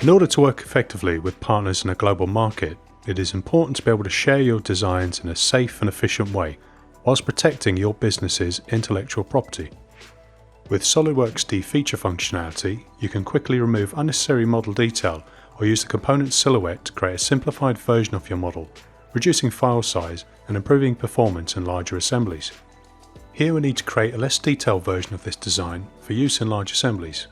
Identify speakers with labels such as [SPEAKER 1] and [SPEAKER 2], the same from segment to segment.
[SPEAKER 1] In order to work effectively with partners in a global market, it is important to be able to share your designs in a safe and efficient way, whilst protecting your business's intellectual property. With SOLIDWORKS dFeature functionality, you can quickly remove unnecessary model detail or use the component silhouette to create a simplified version of your model, reducing file size and improving performance in larger assemblies. Here we need to create a less detailed version of this design for use in large assemblies.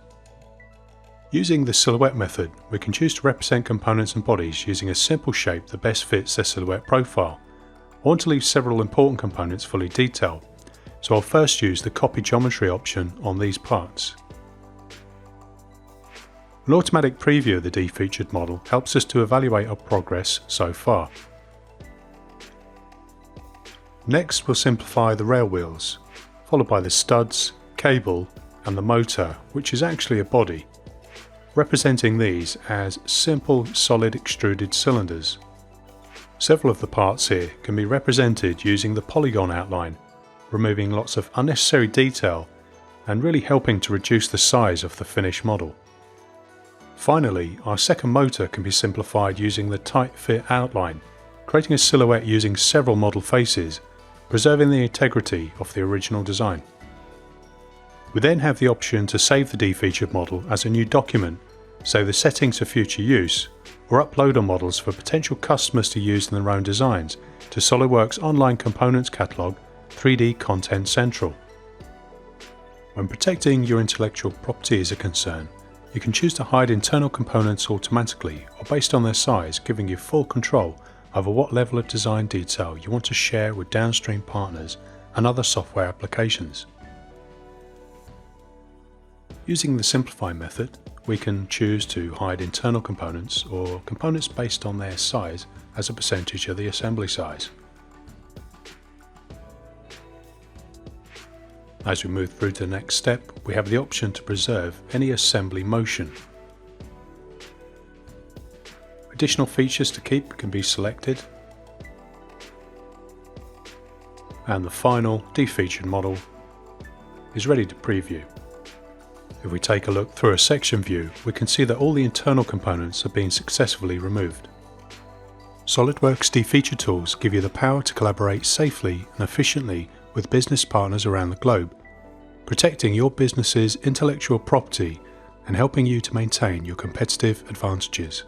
[SPEAKER 1] Using the silhouette method, we can choose to represent components and bodies using a simple shape that best fits their silhouette profile. I want to leave several important components fully detailed, so I'll first use the copy geometry option on these parts. An automatic preview of the dFeatured model helps us to evaluate our progress so far. Next, we'll simplify the rail wheels, followed by the studs, cable and the motor, which is actually a body, representing these as simple solid extruded cylinders. Several of the parts here can be represented using the polygon outline, removing lots of unnecessary detail and really helping to reduce the size of the finished model. Finally, our second motor can be simplified using the tight fit outline, creating a silhouette using several model faces, preserving the integrity of the original design. We then have the option to save the dFeatured model as a new document, save the settings for future use, or upload our models for potential customers to use in their own designs to SOLIDWORKS Online Components Catalog 3D Content Central. When protecting your intellectual property is a concern, you can choose to hide internal components automatically or based on their size, giving you full control over what level of design detail you want to share with downstream partners and other software applications. Using the Simplify method, we can choose to hide internal components or components based on their size as a percentage of the assembly size. As we move through to the next step, we have the option to preserve any assembly motion. Additional features to keep can be selected, and the final dFeatured model is ready to preview. If we take a look through a section view, we can see that all the internal components have been successfully removed. SOLIDWORKS dFeature tools give you the power to collaborate safely and efficiently with business partners around the globe, protecting your business's intellectual property and helping you to maintain your competitive advantages.